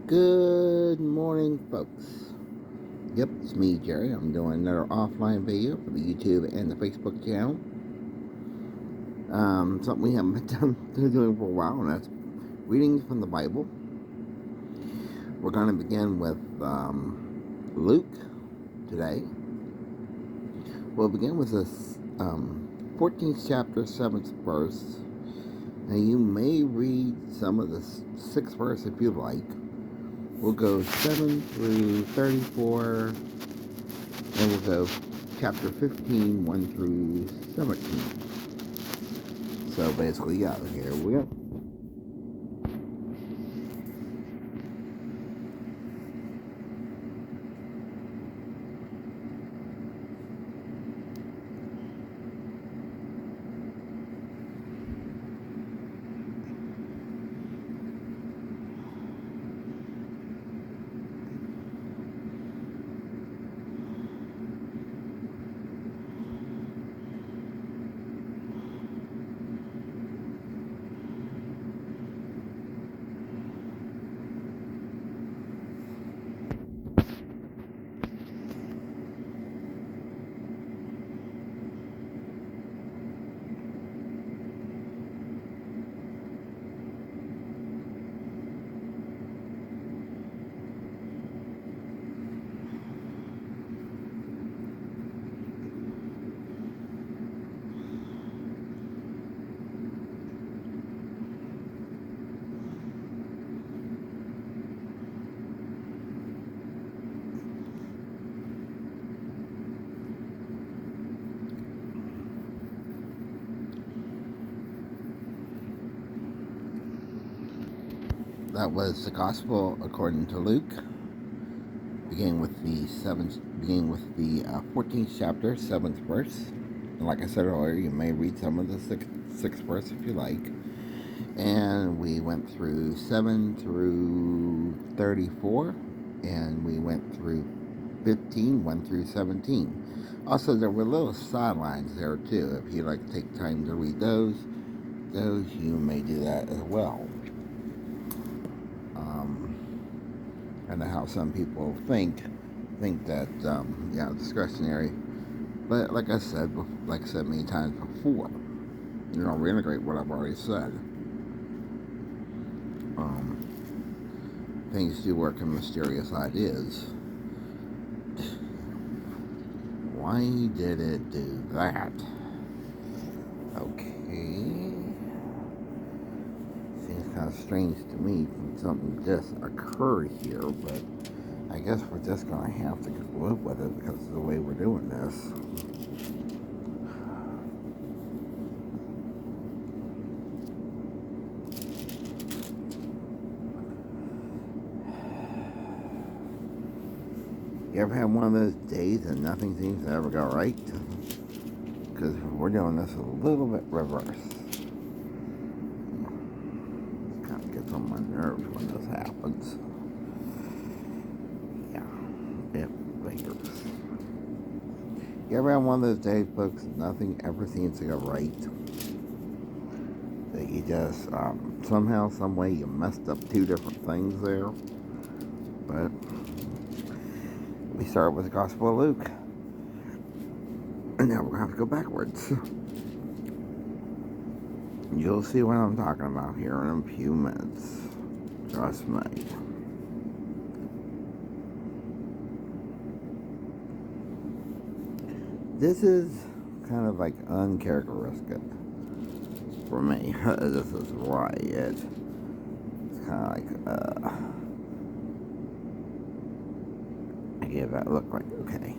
Good morning, folks. Yep, it's me, Jerry. I'm doing another offline video for the YouTube and the Facebook channel. Something we haven't been doing for a while, and that's readings from the Bible. We're going to begin with Luke today. We'll begin with this 14th chapter, 7th verse. Now, you may read some of the 6th verse if you like. We'll go 7 through 34, and we'll go chapter 15, 1 through 17. So basically, yeah, here we go. That was the Gospel according to Luke, beginning with the 14th chapter, 7th verse. And like I said earlier, you may read some of the 6th verse if you like. And we went through 7 through 34, and we went through 15, 1 through 17. Also, there were little sidelines there too. If you like to take time to read those you may do that as well. I know how some people think that discretionary, but like I said many times before, reintegrate what I've already said. Things do work in mysterious ideas. Why did it do that? Okay. Seems kind of strange to me when something just occurred here, but I guess we're just going to have to live with it because of the way we're doing this. You ever have one of those days and nothing seems to ever go right? Because we're doing this a little bit reverse. It kind of gets on my nerves when this happens. Yeah, it lingers. You ever have one of those days, folks, nothing ever seems to go right? That you just, somehow, some way, you messed up two different things there? But we started with the Gospel of Luke. And now we're going to have to go backwards. You'll see what I'm talking about here in a few minutes. Trust me. This is kind of like uncharacteristic for me. This is right. It's kind of like, I give that look like, okay.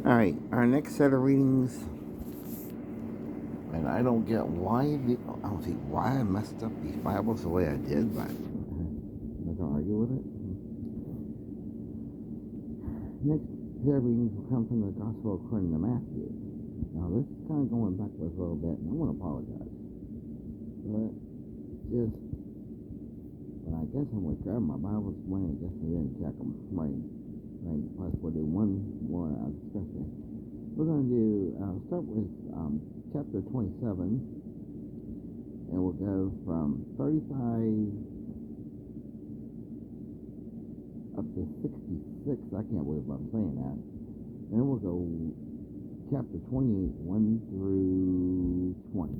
Alright, our next set of readings, and I don't get why I messed up these Bibles the way I did, but I'm not going to argue with it. Next set of readings will come from the Gospel according to Matthew. Now, this is kind of going backwards a little bit, and I want to apologize. But just, when I guess I went grab my Bibles this morning, I guess I didn't check them. Right. Plus, we'll do one more discussion. We're going to do, start with chapter 27, and we'll go from 35 up to 66. I can't believe I'm saying that. Then we'll go chapter 28, 1 through 20.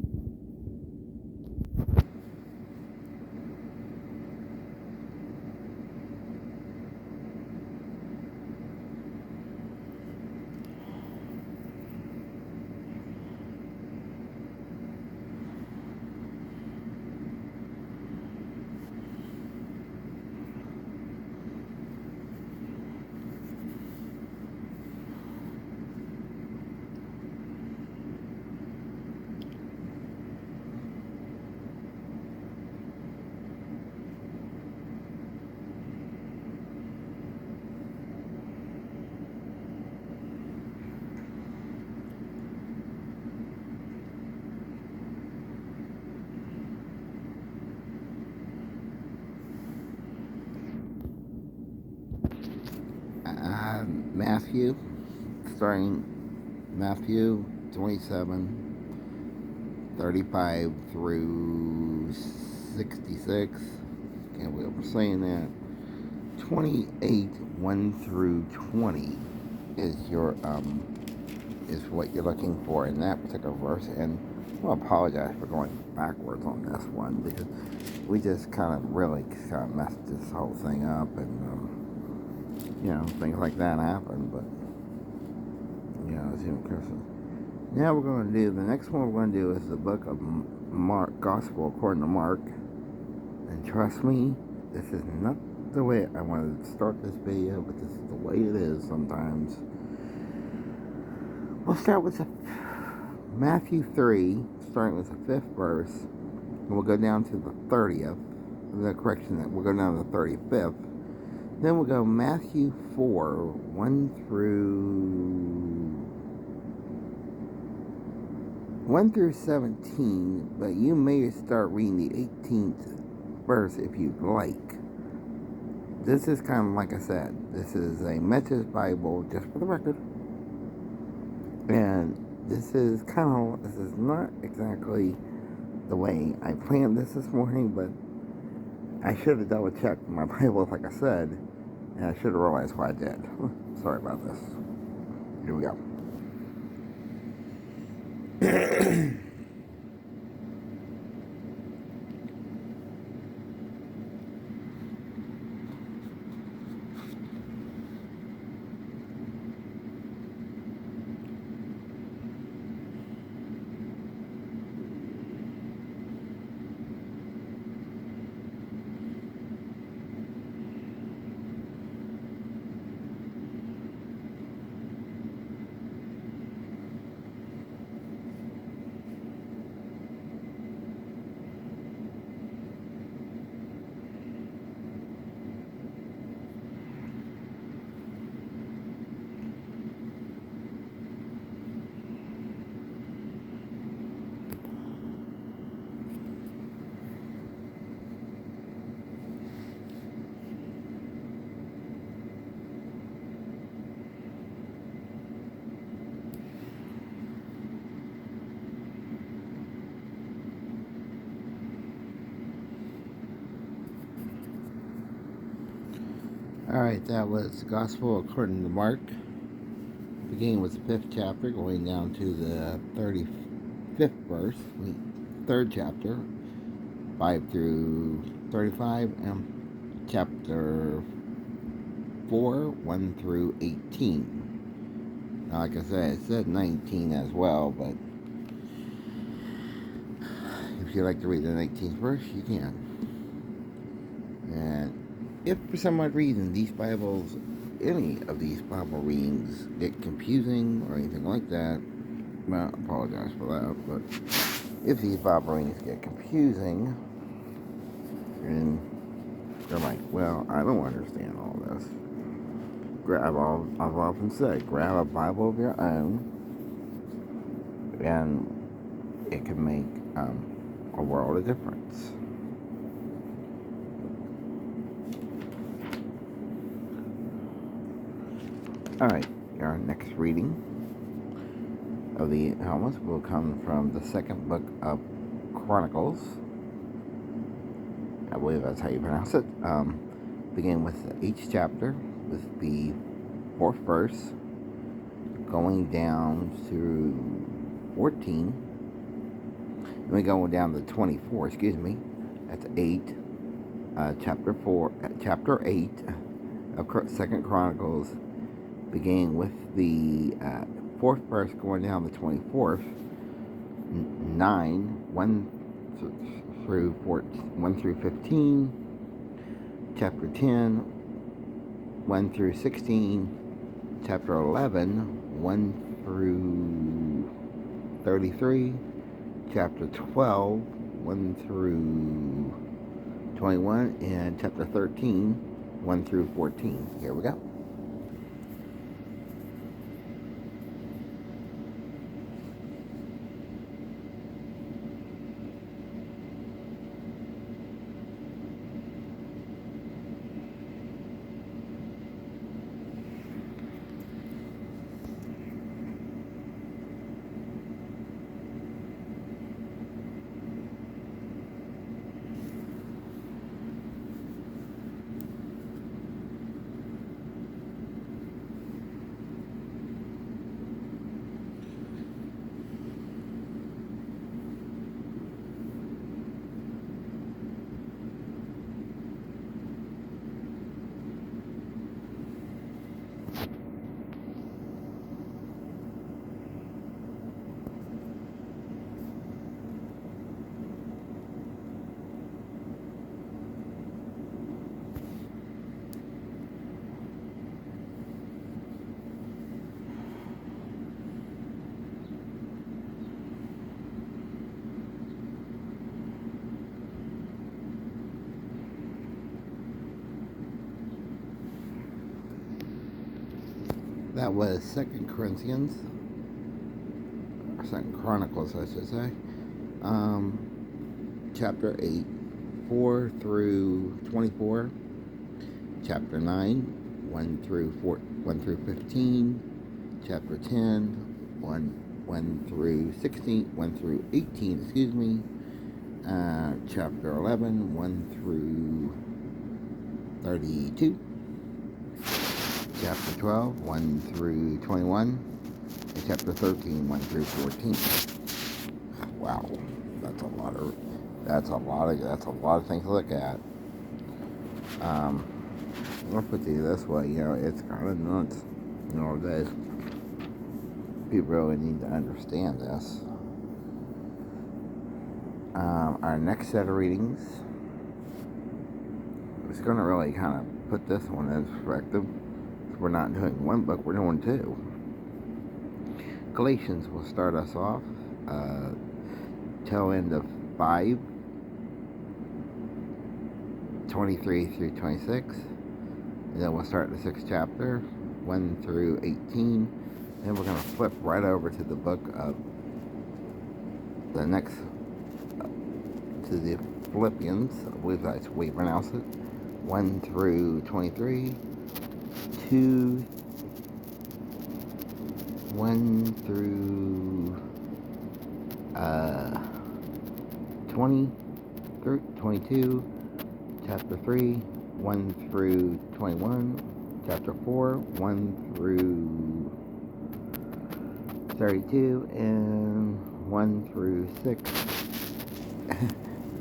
Matthew, starting Matthew 27, 35 through 66. Can't believe I'm saying that. 28, 1 through 20 is your is what you're looking for in that particular verse. And I'll apologize for going backwards on this one because we just kind of really kind of messed this whole thing up, and things like that happen. But it's Christmas. Now we're going to do the next one. We're going to do is the book of Mark, Gospel according to Mark. And trust me, this is not the way I wanted to start this video, but this is the way it is sometimes. We'll start with Matthew 3, starting with the 5th verse, and we'll go down to the 30th. We'll go down to the 35th. Then we'll go Matthew 4, 1 through 17, but you may start reading the 18th verse if you'd like. This is kind of like I said, this is a Message Bible, just for the record. And this is not exactly the way I planned this morning, but I should have double checked my Bible, like I said, and I should have realized what I did. Sorry about this. Here we go. Alright, that was Gospel according to Mark, beginning with the 5th chapter, going down to the 35th verse, 3rd chapter, 5 through 35, and chapter 4, 1 through 18. Now, like I said, it said 19 as well, but if you'd like to read the 19th verse, you can. And if for some odd reason any of these Bible readings get confusing or anything like that, well, I apologize for that, but if these Bible readings get confusing, and you're like, well, I don't understand all this, I've often said, grab a Bible of your own, and it can make a world of difference. Alright, our next reading of the Helmets will come from the 2nd book of Chronicles. I believe that's how you pronounce it. begin with each chapter with the fourth verse, going down through 14. And we go down to 24. Excuse me. That's 8. Chapter 8 of Second Chronicles, beginning with the fourth verse, going down to 24th. 9, 1 through 15, chapter 10, 1 through 16, chapter 11, 1 through 33, chapter 12, 1 through 21, and chapter 13, 1 through 14. Here we go. That was Second Corinthians, or Second Chronicles, I should say, chapter 8, 4 through 24, chapter 9, 1 through 15, chapter 10, 1 through 16, 1 through 18, excuse me, chapter 11, 1 through 32, chapter 12, 1 through 21, and chapter 13, 1 through 14. Wow, that's a lot of things to look at. I'll put it this way, it's kind of nuts. That people really need to understand this. Our next set of readings is going to really kind of put this one in perspective. We're not doing one book, we're doing two. Galatians will start us off, tail end of 5, 23 through 26. And then we'll start the 6th chapter, 1 through 18. Then we're going to flip right over to the book of the next, to the Philippians, I believe that's the way you pronounce it, 1 through 23. 1 through 20 through 22, chapter 3, 1 through 21, chapter 4, 1 through 32, and 1 through 6.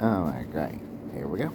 Oh my God, here we go.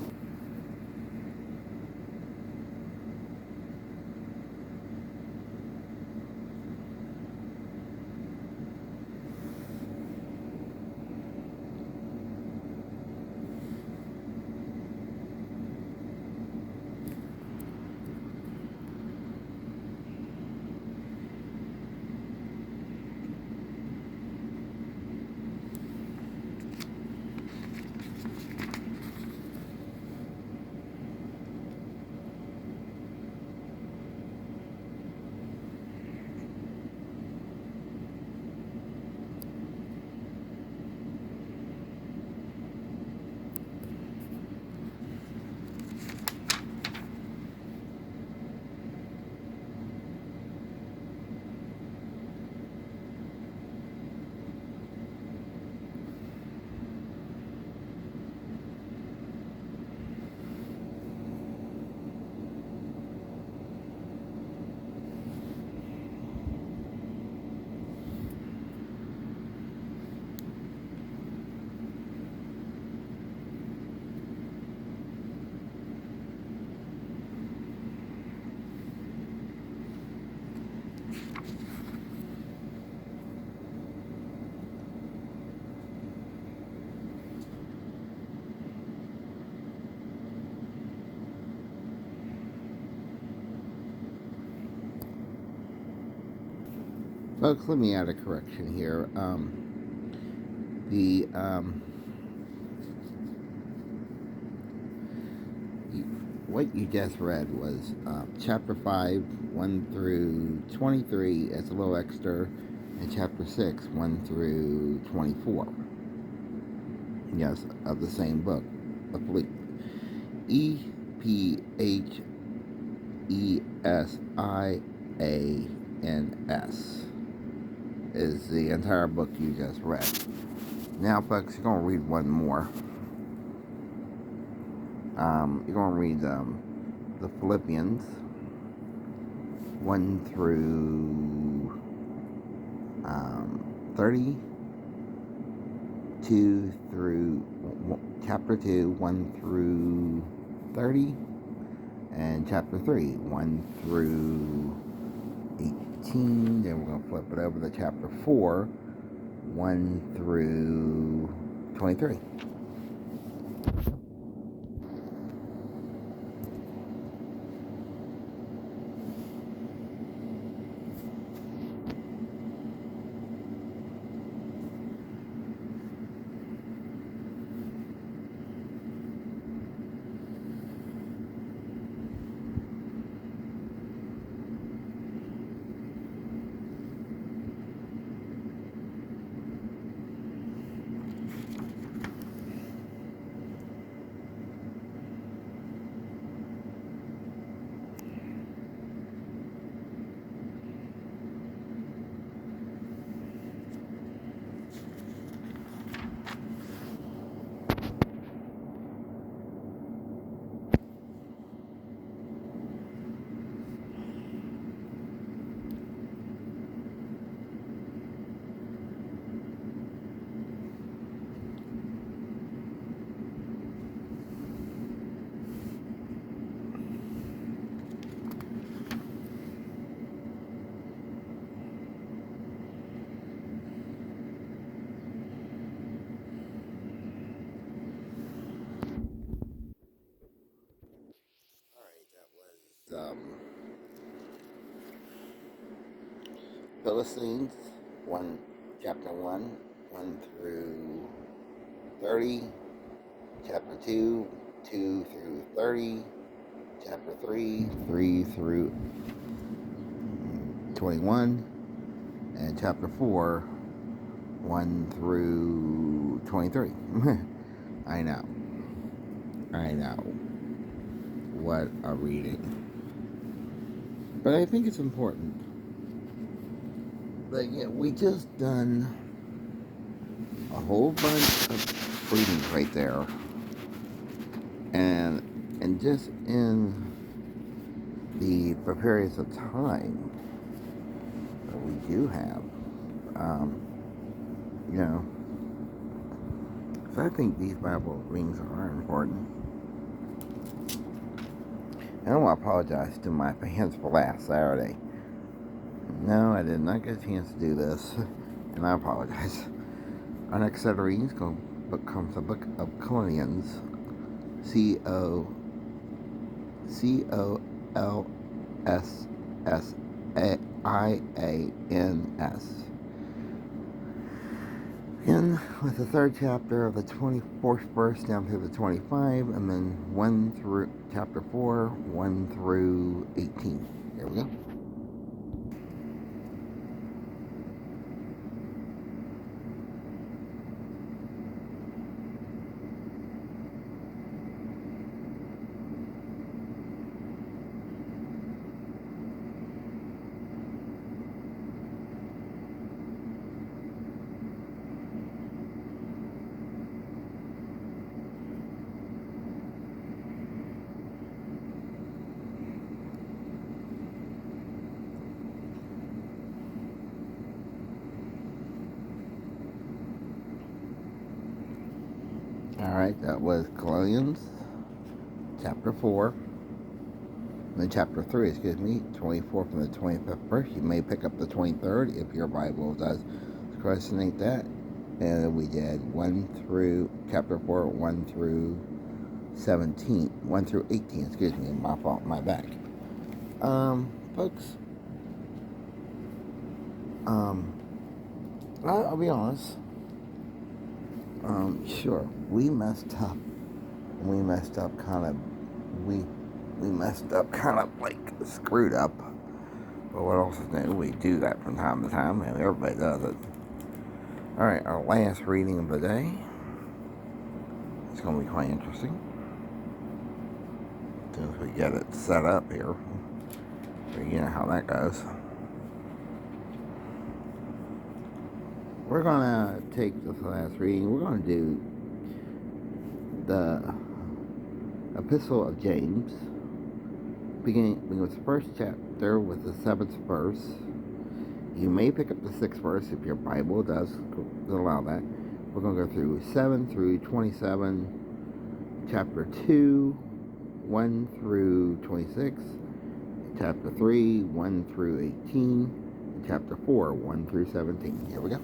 Folks, let me add a correction here. The what you just read was chapter 5, 1 through 23 as a little extra, and chapter 6, 1 through 24. Yes, of the same book. Ephesians is the entire book you just read. Now, folks, you're going to read one more. You're going to read the Philippians 1 through 32 through chapter 2, 1 through 30, and chapter 3, 1 through 18. Then we're going to flip it over to chapter 4, 1 through 23. Philistines, chapter 1, 1 through 30, chapter 2, 2 through 30, chapter 3, 3 through 21, and chapter 4, 1 through 23. I know. What a reading. But I think it's important. But yeah, we just done a whole bunch of readings right there. And just in the periods of time that we do have, so I think these Bible readings are important. And I want to apologize to my fans for last Saturday. No, I did not get a chance to do this, and I apologize. Our next set of readings comes the book of Colossians, Colossians. Begin with the third chapter of the 24th verse down through the 25, and then 1 through chapter 4, 1 through 18. There we go. Alright, that was Colossians chapter 4. Then chapter 3, 24 from the 25th verse. You may pick up the 23rd if your Bible does correspondate that. And we did chapter 4, 1 through 17, 1 through 18, my fault, my back. Folks, Um, I'll be honest. Sure, we messed up. We messed up kind of. We we messed up kind of like screwed up. But what else is new? We do that from time to time, and everybody does it. All right, our last reading of the day. It's going to be quite interesting. As soon as we get it set up here, you know how that goes. We're going to take this last reading. We're going to do the Epistle of James, beginning with the first chapter with the 7th verse. You may pick up the 6th verse if your Bible does allow that. We're going to go through 7 through 27, chapter 2, 1 through 26, chapter 3, 1 through 18, and chapter 4, 1 through 17. Here we go.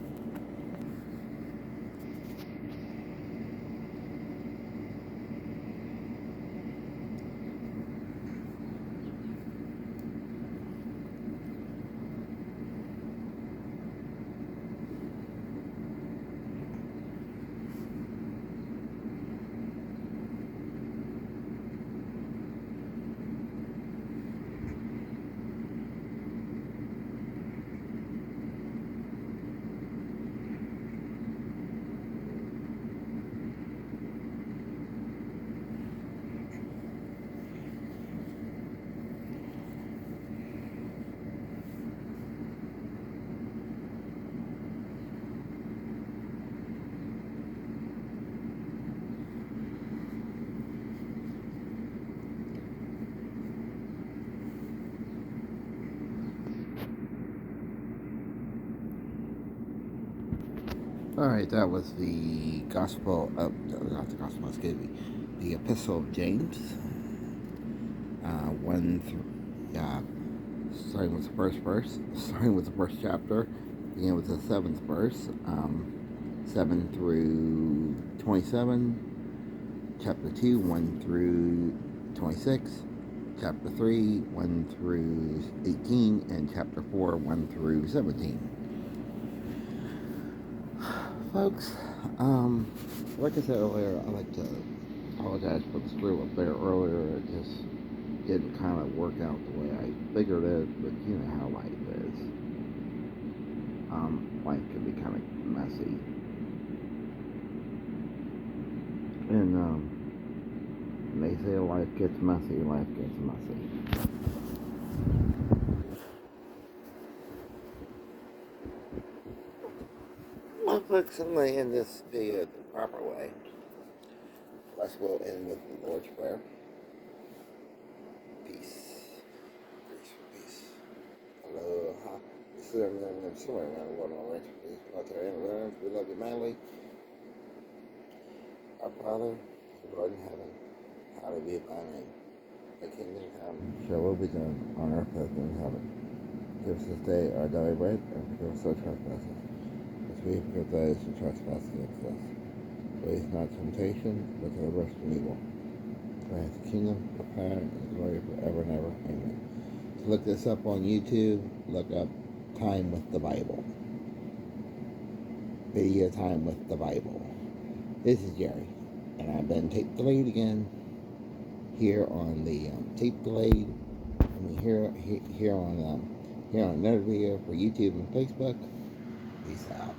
Alright, that was the Gospel of, not the Gospel, excuse me, the Epistle of James, 1 through, starting with the first verse, starting with the first chapter, beginning with the 7th verse, 7 through 27, chapter 2, 1 through 26, chapter 3, 1 through 18, and chapter 4, 1 through 17. Folks, like I said earlier, I like to apologize for the screw up there earlier. It just didn't kind of work out the way I figured it, but you know how life is. Life can be kind of messy. And they say life gets messy, life gets messy. Well, folks, I'm going to end this video the proper way. Let's go end with the Lord's Prayer. Peace. Grace for peace. Aloha. This is everything somewhere around the world already. Out there in the world, we love you madly. Our Father, who art in heaven, hallowed be thy name. Thy kingdom come, shall will be done on earth as in heaven. Give us this day our daily bread, and forgive us our trespasses, as we forgive those who trespass against us. Lead us not to temptation, but deliver us from evil. For thine is the kingdom, the power, and the glory forever and ever. Amen. To look this up on YouTube, look up Time with the Bible. Video Time with the Bible. This is Jerry, and I've been tape delayed again here on the tape delayed. I mean here on another video for YouTube and Facebook. Peace out.